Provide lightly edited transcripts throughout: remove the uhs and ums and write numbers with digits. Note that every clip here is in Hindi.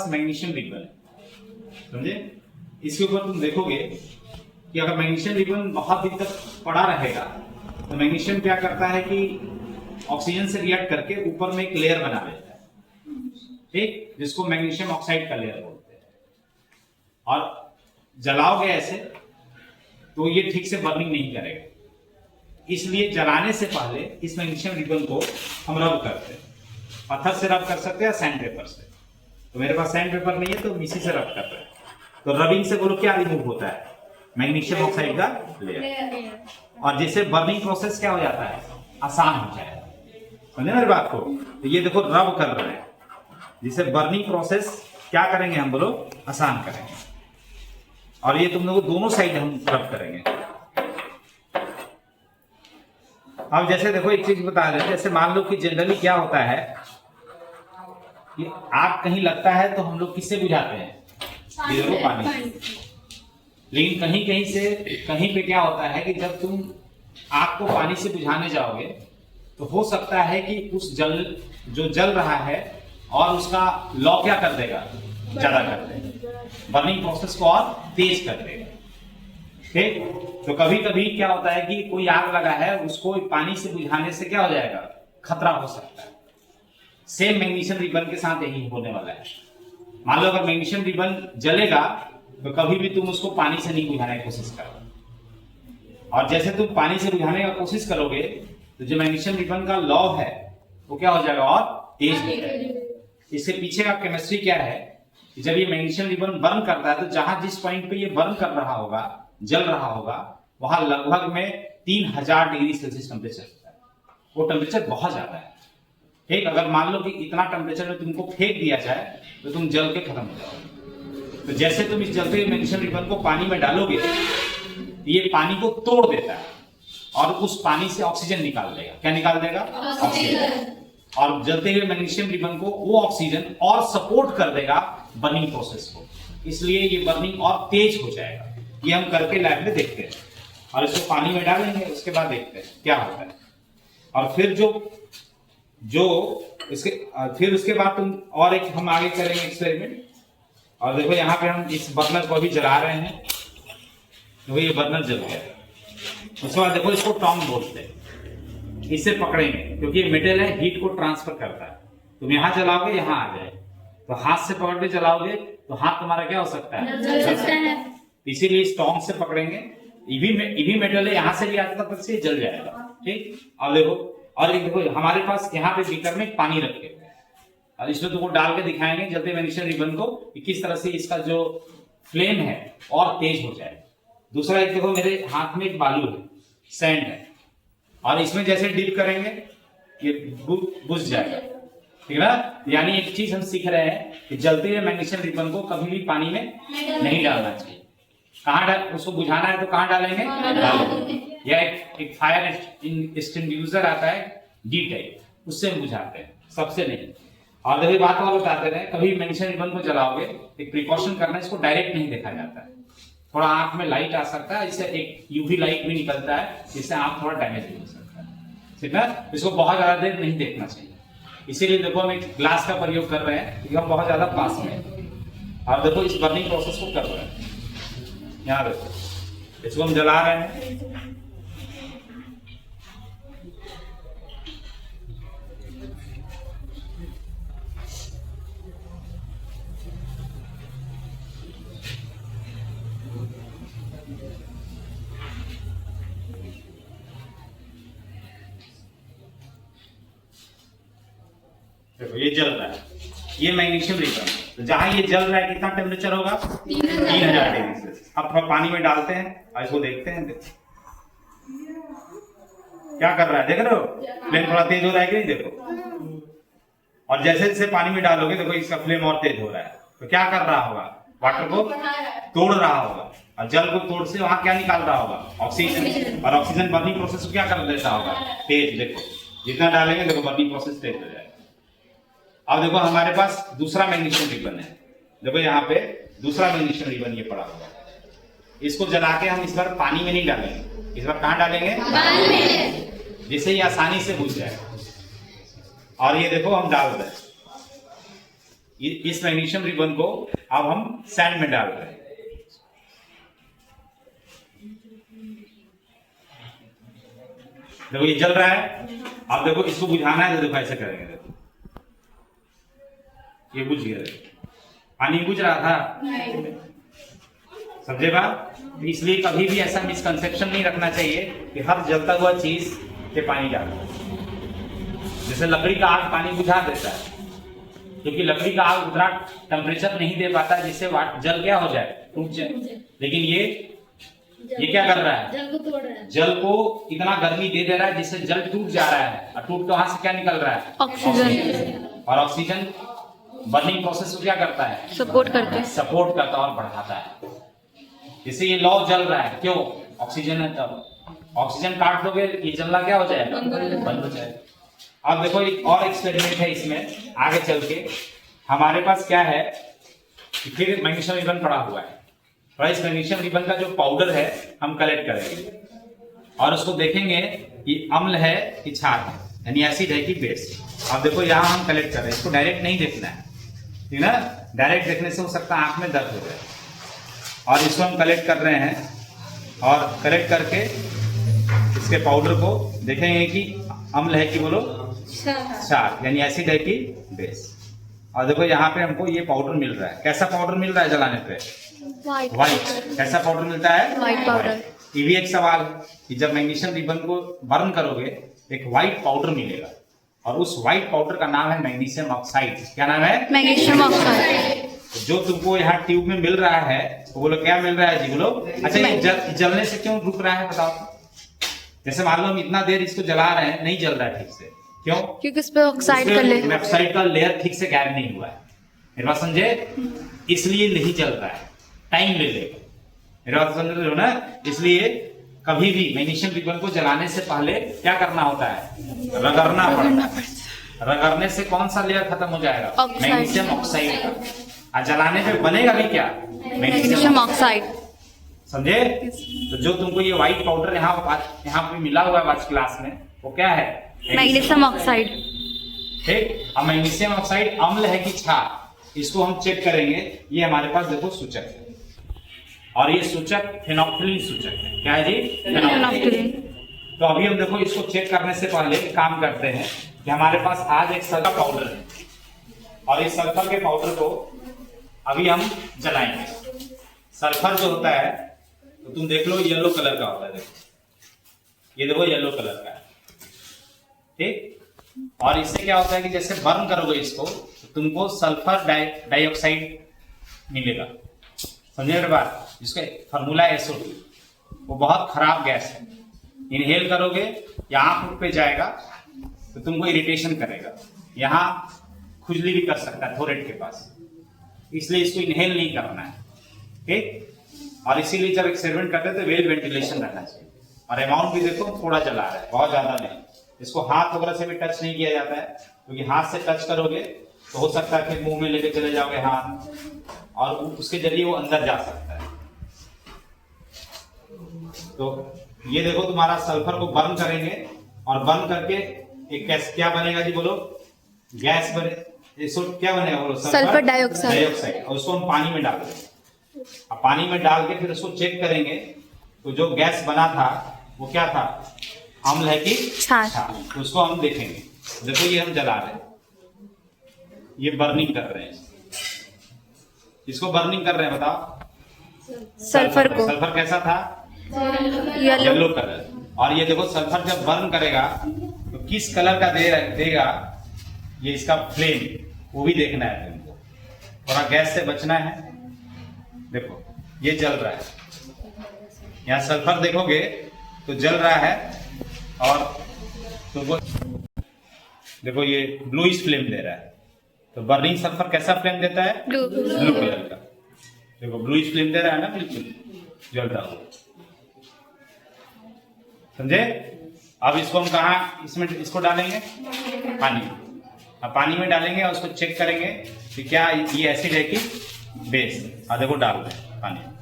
मैग्नीशियम रिबन है, समझे। इसके ऊपर तुम देखोगे कि अगर मैग्नीशियम रिबन बहुत दिन तक पड़ा रहेगा तो मैग्नीशियम क्या करता है कि ऑक्सीजन से रिएक्ट करके ऊपर में एक लेयर बना लेता है, ठीक, जिसको मैग्नीशियम ऑक्साइड का लेयर बोलते हैं। और जलाओगे ऐसे तो ये ठीक से बर्निंग नहीं करेगा, इसलिए जलाने से पहले इस मैग्नीशियम रिबन को हम रब करते हैं। पत्थर से रब कर सकते हैं या सैंड पेपर से। तो मेरे पास सैंड पेपर नहीं है तो इसी से रब कर रहे हैं। तो रबिंग से बोलो क्या रिमूव होता है, मैग्नीशियम ऑक्साइड का लेयर, और जिससे बर्निंग प्रोसेस क्या हो जाता है, आसान हो जाएगा। समझे मेरी बात को। तो ये देखो रब कर रहे हैं, जिससे बर्निंग प्रोसेस क्या करेंगे हम बोलो, आसान करेंगे। और ये तुम लोग दोनों साइड हम रब करेंगे। अब जैसे देखो एक चीज बता दें, जैसे मान लो कि जनरली क्या होता है कि आग कहीं लगता है तो हम लोग किससे बुझाते हैं, ये देखो पानी से। लेकिन कहीं कहीं से कहीं पे क्या होता है कि जब तुम आग को पानी से बुझाने जाओगे तो हो सकता है कि उस जो जल रहा है और उसका लॉ क्या कर देगा, ज्यादा कर देगा, बर्निंग प्रोसेस को और तेज कर देगा, ठीक। तो कभी कभी क्या होता है कि कोई आग लगा है, उसको पानी से बुझाने से क्या हो जाएगा, खतरा हो सकता है। सेम मैग्नीशियम रिबन के साथ यही होने वाला है। मान लो अगर मैग्नीशियम रिबन जलेगा तो कभी भी तुम उसको पानी से नहीं बुझाने की कोशिश करो, और जैसे तुम पानी से बुझाने की कोशिश करोगे तो जो मैग्नीशियम रिबन का लॉ है वो क्या हो जाएगा, और तेज हो जाएगा। इसके पीछे का केमिस्ट्री क्या है कि जब ये मैग्नीशियम रिबन बर्न करता है तो जहां जिस पॉइंट पे ये बर्न कर रहा होगा, जल रहा होगा, वहां लगभग में 3000 डिग्री सेल्सियस टेम्परेचर होता है। वो टेम्परेचर बहुत ज्यादा है, ठीक। अगर मान लो कि इतना टेम्परेचर में तुमको फेंक दिया जाए तो तुम जल के खत्म हो जाओगे। तो जैसे तुम इस जलते हुए मैग्नीशियम रिबन को पानी में डालोगे, ये पानी को तोड़ देता है और उस पानी से ऑक्सीजन निकाल देगा। क्या निकाल देगा, ऑक्सीजन। और जलते हुए मैग्नीशियम रिबन को वो ऑक्सीजन और सपोर्ट कर देगा बर्निंग प्रोसेस को, इसलिए ये बर्निंग और तेज हो जाएगा। ये हम करके लैब में देखते हैं और इसको पानी में डालेंगे, उसके बाद देखते हैं क्या होता है। और फिर फिर उसके बाद तुम और एक हम आगे करेंगे एक्सपेरिमेंट। और देखो यहाँ पे हम इस बर्नर को अभी जला रहे हैं, देखो ये बर्नर जल गया। उसके बाद देखो इसको टॉन्ग बोलते हैं, इससे पकड़ेंगे क्योंकि ये मेटल है, हीट को ट्रांसफर करता है। तुम यहाँ जलाओगे यहाँ आ जाए, तो हाथ से पकड़ के जलाओगे तो हाथ तुम्हारा क्या हो सकता है, जल सकता है। इसीलिए इस टॉन्ग से पकड़ेंगे। ईवी मेटल है, यहाँ से भी आता है, से जल जाएगा, ठीक। अब देखो, और एक देखो हमारे पास यहाँ पे बीकर में पानी रखे हुए हैं और इसमें तुमको डाल के दिखाएंगे जलते मैग्नीशियम रिबन को कि किस तरह से इसका जो फ्लेम है और तेज हो जाए। दूसरा एक देखो मेरे हाथ में एक बालू है, सैंड है, और इसमें जैसे डिप करेंगे ये बुझ जाएगा, ठीक है ना। यानी एक चीज हम सीख रहे हैं कि जलते हुए मैग्नीशियम रिबन को कभी भी पानी में नहीं डालना चाहिए। उसको बुझाना है तो कहाँ डालेंगे, या एक फायर एक्सटिंग्विशर आता है डी टाइप, उससे हम बुझाते हैं, सबसे नहीं। और देखिए बात और बताते रहे, कभी मैग्नीशियम रिबन को जलाओगे एक प्रिकॉशन करना, इसको डायरेक्ट नहीं देखा जाता है, थोड़ा आंख में लाइट आ सकता है, इससे एक यूवी लाइट भी निकलता है, जिससे आंख थोड़ा डैमेज भी हो सकता है, ठीक है। इसको बहुत ज्यादा देर नहीं देखना चाहिए, इसीलिए देखो हम एक ग्लास का प्रयोग कर रहे हैं क्योंकि हम बहुत ज्यादा पास में हैं। और देखो इस बर्निंग प्रोसेस को कर रहे हैं, यहाँ देखो इसको हम जला रहे हैं। देखो ये जल रहा है, ये मैग्नीशियम रिबन। तो जहां ये जल रहा है कितना टेम्परेचर होगा, 3000 डिग्री सेल्सियस। अब थोड़ा पानी में डालते हैं और इसको देखते हैं, क्या कर रहा है, देख रहे हो फ्लेम थोड़ा तेज हो रहा है कि नहीं, देखो। और जैसे जैसे पानी में डालोगे देखो इसका फ्लेम और तेज हो रहा है, तो क्या कर रहा होगा, वाटर को तोड़ रहा होगा, और जल को तोड़ से वहां क्या निकाल रहा होगा, ऑक्सीजन। और ऑक्सीजन बर्निंग प्रोसेस को क्या कर देता होगा, तेज। देखो जितना डालेंगे देखो बर्निंग प्रोसेस तेज हो जाएगा। अब देखो हमारे पास दूसरा मैग्नीशियम रिबन है, देखो यहाँ पे दूसरा मैग्नीशियम रिबन ये पड़ा हुआ है। इसको जला के हम इस बार पानी में नहीं डालेंगे, इस बार कहाँ डालेंगे, पानी में, जिससे ये आसानी से बुझ जाए। और ये देखो हम डाल रहे हैं, इस मैग्नीशियम रिबन को अब हम सैंड में डाल रहे हैं। देखो ये जल रहा है। अब देखो इसको बुझाना है तो देखो ऐसे करेंगे। देखो ये बुझ गया। पानी बुझ रहा था, समझे बात? तो इसलिए कभी भी ऐसा मिसकंसेप्शन नहीं रखना चाहिए कि हर जलता हुआ चीज पे पानी डालना। जैसे लकड़ी का आग पानी बुझा देता है, क्योंकि लकड़ी का आग उतना टेम्परेचर नहीं दे पाता जिससे जल क्या हो जाए, टूट जाए। लेकिन ये क्या कर रहा है, जल को तोड़ रहा है। जल को इतना गर्मी दे दे रहा है जिससे जल टूट जा रहा है, और टूट के वहां से क्या निकल रहा है, ऑक्सीजन। और ऑक्सीजन बर्निंग प्रोसेस को क्या करता है, सपोर्ट करता है और बढ़ाता है। इससे ये लौ जल रहा है, क्यों? ऑक्सीजन है। तब ऑक्सीजन काट दोगे ये जलना क्या हो जाएगा, बंद हो जाएगा। अब देखो एक और एक्सपेरिमेंट है इसमें आगे चल के। हमारे पास क्या है, फिर मैग्नीशियम रिबन पड़ा हुआ है, और इस मैग्नीशियम रिबन का जो पाउडर है हम कलेक्ट करेंगे और उसको देखेंगे कि अम्ल है कि क्षार है, यानी एसिड है कि बेस। अब देखो यहाँ हम कलेक्ट कर रहे हैं, इसको डायरेक्ट नहीं देखना है, ठीक है ना? डायरेक्ट देखने से हो सकता है आंख में दर्द हो जाए। और इसको हम कलेक्ट कर रहे हैं, और कलेक्ट करके इसके पाउडर को देखेंगे कि अम्ल है कि बोलो क्षार, यानी एसिड है कि बेस। और देखो यहाँ पे हमको ये पाउडर मिल रहा है। कैसा पाउडर मिल रहा है जलाने पे? व्हाइट। कैसा पाउडर मिलता है? White powder. ये भी एक सवाल है कि जब मैग्नीशियम रिबन को बर्न करोगे एक व्हाइट पाउडर मिलेगा, और उस व्हाइट पाउडर का नाम है मैग्नीशियम ऑक्साइड। क्या नाम है? Magnesium oxide. जो तुमको यहाँ ट्यूब में मिल रहा है तो बोलो क्या मिल रहा है जी, बोलो। अच्छा ये जलने से क्यों रुक रहा है बताओ? जैसे मान लो हम इतना देर इसको जला रहे हैं, नहीं जल रहा है ठीक से, क्यों? क्योंकि उस पे ऑक्साइड का लेयर ठीक से गायब नहीं हुआ है। मेरी बात समझे? इसलिए नहीं जल रहा है, टाइम ले लेगा। मेरी बात समझ रहे हो ना? इसलिए कभी भी मैग्नीशियम रिबन को जलाने से पहले क्या करना होता है, रगड़ना पड़ता है। रगड़ने से कौन सा लेयर खत्म हो जाएगा? मैग्नीशियम ऑक्साइड का। और जलाने पे बनेगा भी क्या? Magnesium oxide. समझे? तो जो तुमको ये व्हाइट पाउडर यहाँ पे मिला हुआ है आज क्लास में, वो क्या है? Magnesium oxide. ठीक। अब मैग्नीशियम ऑक्साइड अम्ल है कि क्षार, इसको हम चेक करेंगे। ये हमारे पास देखो सूचक है, और ये सूचक फेनोल्फिलीन सूचक है। क्या है जी? फेनोल्फिलीन। तो अभी हम देखो इसको चेक करने से पहले काम करते हैं कि हमारे पास आज एक सल्फर पाउडर है, और इस सल्फर के पाउडर को अभी हम जलाएंगे। सल्फर जो होता है तो तुम देख लो येलो कलर का होता है। देखो ये देखो येलो कलर का है, ठीक। और इससे क्या होता है कि जैसे बर्न करोगे इसको तो तुमको सल्फर डाइऑक्साइड मिलेगा। समझे मेरी बात? जिसका फॉर्मूला है SO2। वो बहुत खराब गैस है, इनहेल करोगे या आंख पे जाएगा तो तुमको इरिटेशन करेगा, यहाँ खुजली भी कर सकता है थोरेट के पास, इसलिए इसको इनहेल नहीं करना है, ठीक। और इसीलिए जब एक्सपेरिमेंट करते हैं तो वेल वेंटिलेशन रहना चाहिए। और अमाउंट भी देखो थोड़ा जला रहा है, बहुत ज्यादा नहीं। इसको हाथ वगैरह से भी टच नहीं किया जाता है, क्योंकि हाथ से टच करोगे तो हो सकता है फिर मुंह में लेके चले जाओगे हाथ, और उसके जरिए वो अंदर जा सकता है। तो ये देखो तुम्हारा सल्फर को बर्न करेंगे, और बर्न करके एक गैस क्या बनेगा जी, बोलो? गैस बने, क्या बनेगा बोलो? Sulphur dioxide. और उसको हम पानी में डाल देंगे। अब पानी में डाल के फिर उसको चेक करेंगे तो जो गैस बना था वो क्या था, अम्ल है कि क्षार। तो उसको हम देखेंगे। देखो ये हम जला रहे हैं, ये बर्निंग कर रहे हैं, इसको बर्निंग कर रहे हैं। बताओ सल्फर को। सल्फर कैसा था? Yellow colour. और ये देखो सल्फर जब बर्न करेगा तो किस कलर का देगा, ये इसका फ्लेम, वो भी देखना है तुमको। थोड़ा गैस से बचना है। देखो ये जल रहा है, यहाँ सल्फर देखोगे तो जल रहा है, और तुमको देखो ये ब्लूइश फ्लेम दे रहा है। तो बर्निंग सल्फर कैसा फ्लेम देता है? ब्लू कलर का। देखो ब्लूइश फ्लेम दे रहा है ना, बिल्कुल जल रहा हो। समझे? अब इसको हम कहाँ इसमें इसको डालेंगे? पानी में। अब पानी में डालेंगे और उसको चेक करेंगे कि क्या ये एसिड है कि बेस। और देखो डाल रहे हैं पानी में।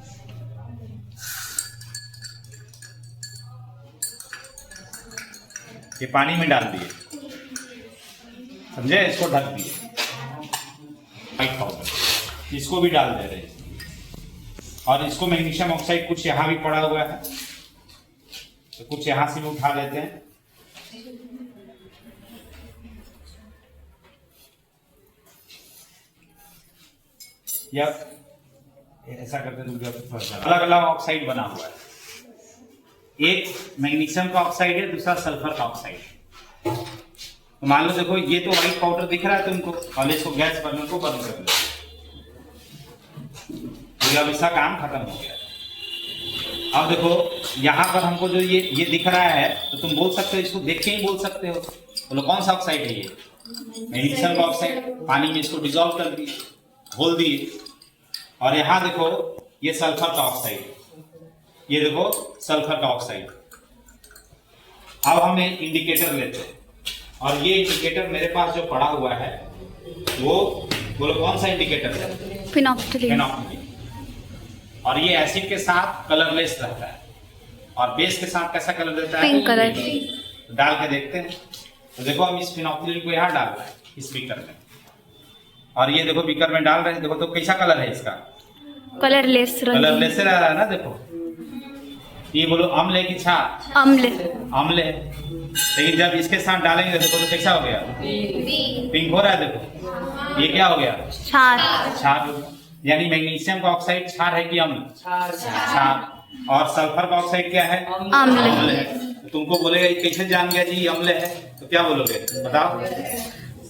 ये पानी में डाल दिए, समझे? इसको ढक दिए। व्हाइट पाउडर, इसको भी डाल दे रहे हैं। और इसको मैग्नीशियम ऑक्साइड कुछ यहाँ भी पड़ा हुआ है, तो कुछ यहाँ से भी उठा लेते हैं। या ऐसा करते हैं, अलग अलग ऑक्साइड बना हुआ है, एक मैग्नीशियम का ऑक्साइड है, दूसरा सल्फर का ऑक्साइड है। तो मान लो देखो ये तो व्हाइट पाउडर दिख रहा है तुमको, और इसको गैस बर्नर को बंद कर लो, तो अब इसका काम खत्म हो गया। अब देखो यहाँ पर हमको जो ये दिख रहा है, तो तुम बोल सकते हो, इसको देख के ही बोल सकते हो, बोलो कौन सा ऑक्साइड है ये? मैग्नीशियम का ऑक्साइड। पानी में इसको डिसॉल्व कर दिए, घोल दिए। और यहाँ देखो ये सल्फर का ऑक्साइड, ये देखो सल्फर का ऑक्साइड। अब हम एक इंडिकेटर लेते हैं, और ये इंडिकेटर मेरे पास जो पड़ा हुआ है वो, बोलो कौन सा इंडिकेटर है? फिनोप्थिलीन। और ये एसिड के साथ कलरलेस रहता है, और बेस के साथ कैसा कलर देता है? Pink colour. तो डाल के देखते हैं। तो देखो हम इस फिनोप्थिलीन को यहाँ डाल रहे हैं, इस बीकर में, और ये देखो बीकर में डाल रहे हैं। देखो तो कैसा कलर है इसका? कलरलेस कलरलेस रह रहा है ना। देखो ये बोलो अम्ल है कि क्षार? अम्ल। अम्ल है। लेकिन जब इसके साथ डालेंगे देखो तो कैसा हो गया? पिंक हो रहा है। देखो ये क्या हो गया? क्षार। क्षार। यानी मैग्नीशियम का ऑक्साइड क्षार है कि अम्ल? क्षार। और सल्फर का ऑक्साइड क्या है? अम्ल है। तो तुमको बोलेगा कैसे जान गया जी अम्ल है? तो क्या बोलोगे बताओ?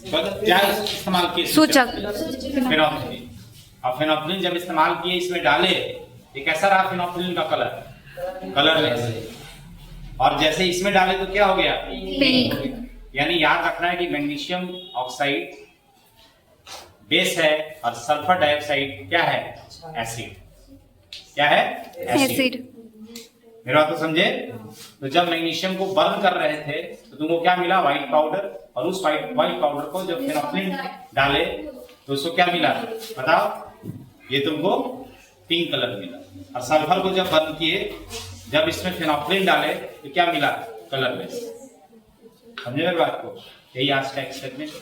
क्या इस्तेमाल किए? सूचक। फिनोप्थिलीन। अब फिनोप्थिलीन जब इस्तेमाल किए, इसमें डाले, ये कैसा रहा फिनोप्थिलीन का कलर? कलरलेस। और जैसे इसमें डाले तो क्या हो गया? पिंक। यानी याद रखना है कि मैग्नीशियम ऑक्साइड बेस है, और सल्फर डाइऑक्साइड क्या है? एसिड। क्या है? एसिड। मेरा बात तो समझे? तो जब मैग्नीशियम को बर्न कर रहे थे तो तुमको क्या मिला? White powder. और उस व्हाइट पाउडर को जब फिनोप्थिलीन डाले तो उसको क्या मिला बताओ? ये तुमको पिंक कलर मिला। और सल्फर को जब बर्न किए, जब इसमें फिनोप्थिलीन डाले तो क्या मिला? कलरलेस। समझे मेरी बात को? यही आज का एक्सपेरिमेंट।